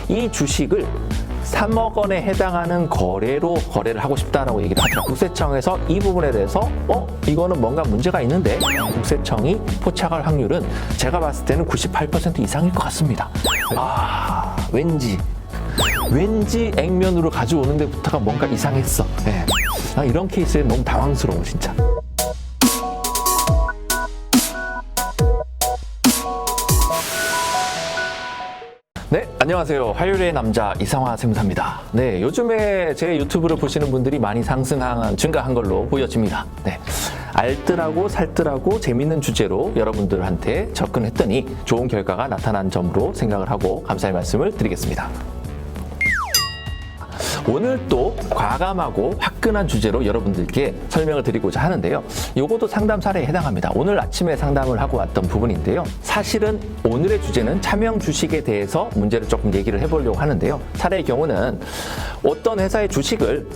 이 주식을 3억 원에 해당하는 거래를 하고 싶다라고 얘기를 하더라고요. 국세청에서 이 부분에 대해서 이거는 뭔가 문제가 있는데 국세청이 포착할 확률은 제가 봤을 때는 98% 이상일 것 같습니다. 왠지 액면으로 가져오는 데부터가 뭔가 이상했어. 네. 이런 케이스에 너무 당황스러워 진짜. 네, 안녕하세요. 화요일의 남자 이상화 세무사입니다. 네, 요즘에 제 유튜브를 보시는 분들이 많이 증가한 걸로 보여집니다. 네, 알뜰하고 살뜰하고 재밌는 주제로 여러분들한테 접근했더니 좋은 결과가 나타난 점으로 생각을 하고 감사의 말씀을 드리겠습니다. 오늘 또 과감하고 화끈한 주제로 여러분들께 설명을 드리고자 하는데요. 요것도 상담 사례에 해당합니다. 오늘 아침에 상담을 하고 왔던 부분인데요. 사실은 오늘의 주제는 차명 주식에 대해서 문제를 조금 얘기를 해보려고 하는데요. 사례의 경우는 어떤 회사의 주식을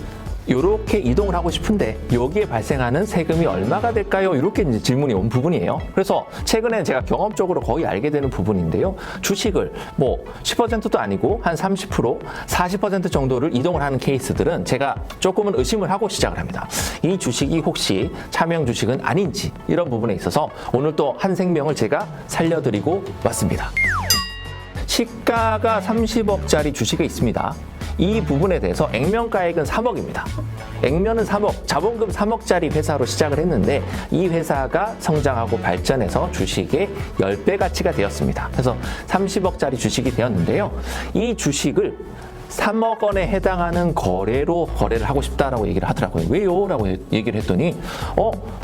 이렇게 이동을 하고 싶은데 여기에 발생하는 세금이 얼마가 될까요? 이렇게 이제 질문이 온 부분이에요. 그래서 최근에 제가 경험적으로 거의 알게 되는 부분인데요. 주식을 10%도 아니고 한 30%, 40% 정도를 이동을 하는 케이스들은 제가 조금은 의심을 하고 시작을 합니다. 이 주식이 혹시 차명 주식은 아닌지 이런 부분에 있어서 오늘 또 한 생명을 제가 살려드리고 왔습니다. 시가가 30억짜리 주식이 있습니다. 이 부분에 대해서 액면가액은 3억입니다. 액면은 3억, 자본금 3억짜리 회사로 시작을 했는데 이 회사가 성장하고 발전해서 주식의 10배 가치가 되었습니다. 그래서 30억짜리 주식이 되었는데요. 이 주식을 3억 원에 해당하는 거래를 하고 싶다라고 얘기를 하더라고요. 왜요? 라고 얘기를 했더니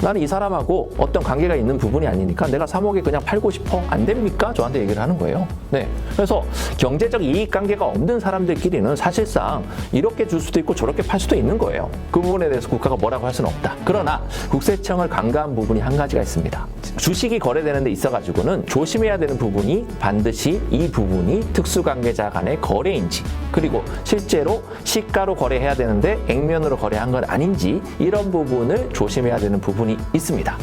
나는 이 사람하고 어떤 관계가 있는 부분이 아니니까 내가 3억에 그냥 팔고 싶어. 안 됩니까? 저한테 얘기를 하는 거예요. 네. 그래서 경제적 이익 관계가 없는 사람들끼리는 사실상 이렇게 줄 수도 있고 저렇게 팔 수도 있는 거예요. 그 부분에 대해서 국가가 뭐라고 할 수는 없다. 그러나 국세청을 간과한 부분이 한 가지가 있습니다. 주식이 거래되는 데 있어가지고는 조심해야 되는 부분이 반드시 이 부분이 특수관계자 간의 거래인지 그리고 실제로 시가로 거래해야 되는데 액면으로 거래한 건 아닌지 이런 부분을 조심해야 되는 부분이 있습니다.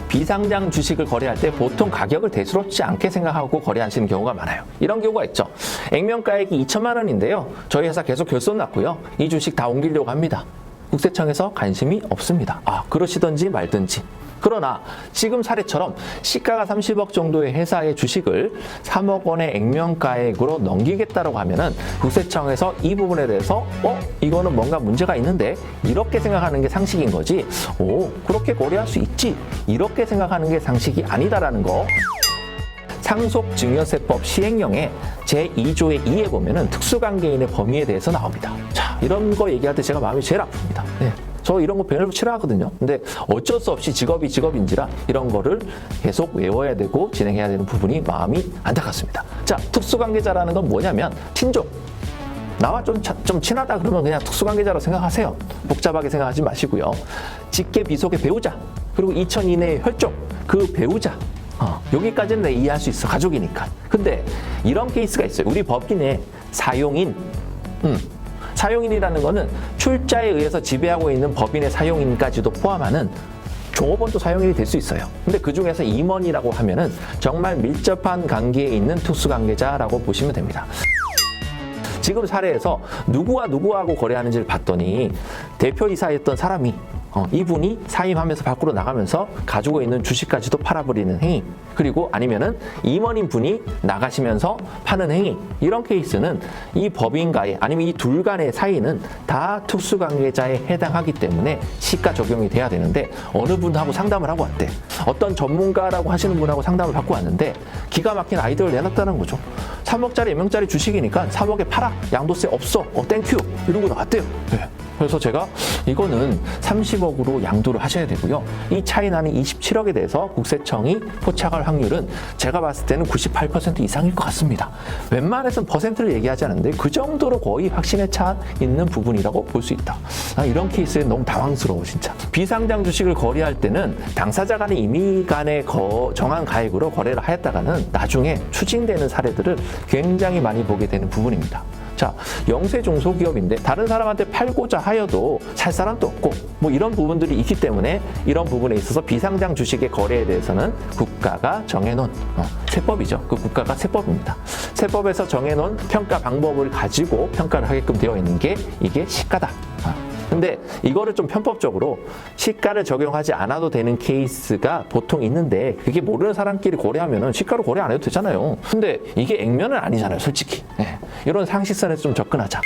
비상장 주식을 거래할 때 보통 가격을 대수롭지 않게 생각하고 거래하시는 경우가 많아요. 이런 경우가 있죠. 액면가액이 2천만 원인데요. 저희 회사 계속 결손 났고요. 이 주식 다 옮기려고 합니다. 국세청에서 관심이 없습니다. 그러시든지 말든지. 그러나 지금 사례처럼 시가가 30억 정도의 회사의 주식을 3억 원의 액면가액으로 넘기겠다고 하면은 국세청에서 이 부분에 대해서 이거는 뭔가 문제가 있는데 이렇게 생각하는 게 상식인 거지. 그렇게 거래할 수 있지. 이렇게 생각하는 게 상식이 아니다라는 거. 상속증여세법 시행령의 제2조의 2에 보면은 특수관계인의 범위에 대해서 나옵니다. 자, 이런 거 얘기할 때 제가 마음이 제일 아픕니다. 네. 저 이런 거 별로 싫어하거든요. 근데 어쩔 수 없이 직업인지라 이런 거를 계속 외워야 되고 진행해야 되는 부분이 마음이 안타깝습니다. 자, 특수관계자라는 건 뭐냐면 친족. 나와 좀 친하다 그러면 그냥 특수관계자로 생각하세요. 복잡하게 생각하지 마시고요. 직계 비속의 배우자 그리고 2천 이내의 혈족 그 배우자 여기까지는 내 이해할 수 있어. 가족이니까. 근데 이런 케이스가 있어요. 우리 법인의 사용인 사용인이라는 거는 출자에 의해서 지배하고 있는 법인의 사용인까지도 포함하는 종업원도 사용인이 될 수 있어요. 근데 그 중에서 임원이라고 하면은 정말 밀접한 관계에 있는 특수관계자라고 보시면 됩니다. 지금 사례에서 누구하고 거래하는지를 봤더니 대표이사였던 사람이 이분이 사임하면서 밖으로 나가면서 가지고 있는 주식까지도 팔아버리는 행위 그리고 아니면은 임원인 분이 나가시면서 파는 행위 이런 케이스는 이 법인과의 아니면 이 둘 간의 사이는 다 특수관계자에 해당하기 때문에 시가 적용이 돼야 되는데 어느 분하고 상담을 하고 왔대. 어떤 전문가라고 하시는 분하고 상담을 받고 왔는데 기가 막힌 아이디어를 내놨다는 거죠. 3억짜리, 액면짜리 주식이니까 3억에 팔아. 양도세 없어. 땡큐. 이러고 나왔대요. 네. 그래서 제가 이거는 30억으로 양도를 하셔야 되고요. 이 차이 나는 27억에 대해서 국세청이 포착할 확률은 제가 봤을 때는 98% 이상일 것 같습니다. 웬만해서는 퍼센트를 얘기하지 않는데 그 정도로 거의 확신에 차 있는 부분이라고 볼 수 있다. 이런 케이스에 너무 당황스러워 진짜. 비상장 주식을 거래할 때는 당사자 간의 임의 간의 정한 가액으로 거래를 하였다가는 나중에 추징되는 사례들을 굉장히 많이 보게 되는 부분입니다. 자, 영세 중소기업인데 다른 사람한테 팔고자 하여도 살 사람도 없고 뭐 이런 부분들이 있기 때문에 이런 부분에 있어서 비상장 주식의 거래에 대해서는 국가가 정해놓은 세법이죠. 그 국가가 세법입니다. 세법에서 정해놓은 평가 방법을 가지고 평가를 하게끔 되어 있는 게 이게 시가다. 근데 이거를 좀 편법적으로 시가를 적용하지 않아도 되는 케이스가 보통 있는데 그게 모르는 사람끼리 거래하면은 시가로 거래 안 해도 되잖아요. 근데 이게 액면은 아니잖아요, 솔직히. 네. 이런 상식선에서 좀 접근하자.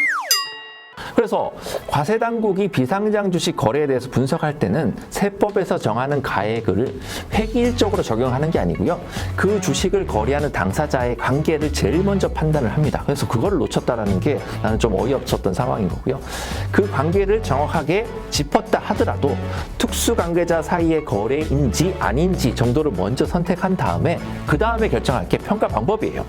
그래서 과세당국이 비상장 주식 거래에 대해서 분석할 때는 세법에서 정하는 가액을 획일적으로 적용하는 게 아니고요. 그 주식을 거래하는 당사자의 관계를 제일 먼저 판단을 합니다. 그래서 그거를 놓쳤다라는 게 나는 좀 어이없었던 상황인 거고요. 그 관계를 정확하게 짚었다 하더라도 특수관계자 사이의 거래인지 아닌지 정도를 먼저 선택한 다음에 그 다음에 결정할 게 평가 방법이에요.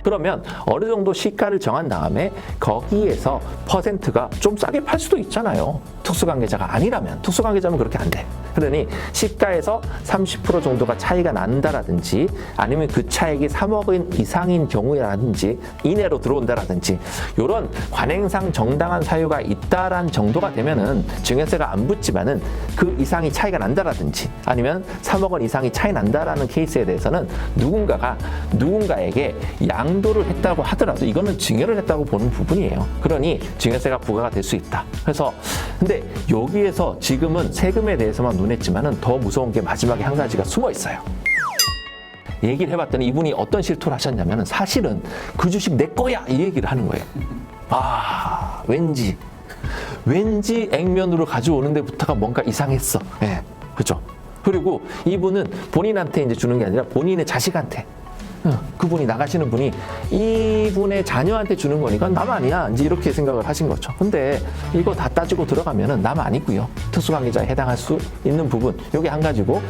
그러면 어느 정도 시가를 정한 다음에 거기에서 퍼센트가 좀 싸게 팔 수도 있잖아요. 특수관계자가 아니라면. 특수관계자면 그렇게 안 돼. 그러니 시가에서 30% 정도가 차이가 난다라든지 아니면 그 차액이 3억 원 이상인 경우라든지 이내로 들어온다라든지 이런 관행상 정당한 사유가 있다란 정도가 되면은 증여세가 안 붙지만은 그 이상이 차이가 난다라든지 아니면 3억 원 이상이 차이 난다라는 케이스에 대해서는 누군가에게 양도를 했다고 하더라도 이거는 증여를 했다고 보는 부분이에요. 그러니 증여세가 부과가 될 수 있다. 그래서 근데 여기에서 지금은 세금에 대해서만 논했지만은 더 무서운 게 마지막에 한 가지가 숨어 있어요. 얘기를 해봤더니 이분이 어떤 실토를 하셨냐면 사실은 그 주식 내 거야 이 얘기를 하는 거예요. 아, 왠지 액면으로 가져오는 데부터가 뭔가 이상했어. 예, 그렇죠. 그리고 이분은 본인한테 이제 주는 게 아니라 본인의 자식한테. 그분이 나가시는 분이 이분의 자녀한테 주는 거니까 남 아니야 이제 이렇게 생각을 하신 거죠. 근데 이거 다 따지고 들어가면은 남 아니고요. 특수관계자에 해당할 수 있는 부분 요게 한 가지고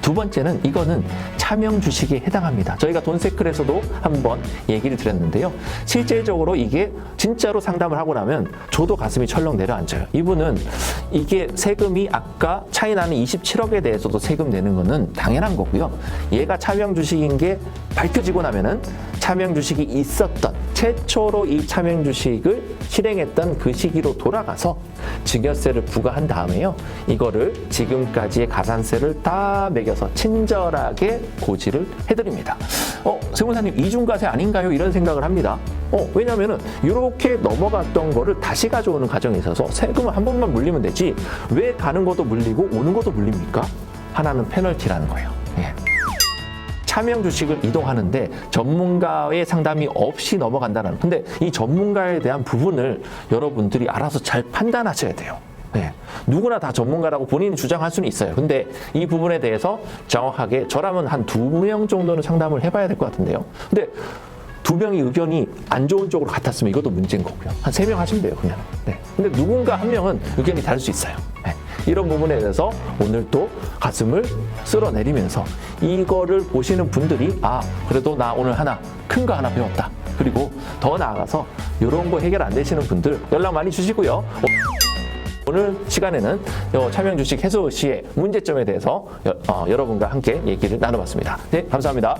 두 번째는 이거는 차명 주식에 해당합니다. 저희가 돈세클에서도 한번 얘기를 드렸는데요. 실질적으로 이게 진짜로 상담을 하고 나면 저도 가슴이 철렁 내려앉아요. 이분은 이게 세금이 아까 차이 나는 27억에 대해서도 세금 내는 거는 당연한 거고요. 얘가 차명 주식인 게 밝혀지고 나면은 차명 주식이 있었던 최초로 이 차명 주식을 실행했던 그 시기로 돌아가서 증여세를 부과한 다음에요. 이거를 지금까지의 가산세를 다 매겨서 친절하게 고지를 해드립니다. 세무사님 이중과세 아닌가요? 이런 생각을 합니다. 왜냐면은 이렇게 넘어갔던 거를 다시 가져오는 과정에 있어서 세금을 한 번만 물리면 되지 왜 가는 것도 물리고 오는 것도 물립니까? 하나는 페널티라는 거예요. 예. 차명 주식을 이동하는데 전문가의 상담이 없이 넘어간다는. 근데 이 전문가에 대한 부분을 여러분들이 알아서 잘 판단하셔야 돼요. 네. 누구나 다 전문가라고 본인이 주장할 수는 있어요. 근데 이 부분에 대해서 정확하게 저라면 한 2명 정도는 상담을 해봐야 될 것 같은데요. 근데 2명이 의견이 안 좋은 쪽으로 같았으면 이것도 문제인 거고요. 한 3명 하시면 돼요, 그냥. 네. 근데 누군가 한 명은 의견이 다를 수 있어요. 네. 이런 부분에 대해서 오늘 또 가슴을 쓸어내리면서 이거를 보시는 분들이 그래도 나 오늘 큰 거 하나 배웠다. 그리고 더 나아가서 이런 거 해결 안 되시는 분들 연락 많이 주시고요. 오늘 시간에는 차명 주식 해소 시의 문제점에 대해서 여러분과 함께 얘기를 나눠봤습니다. 네, 감사합니다.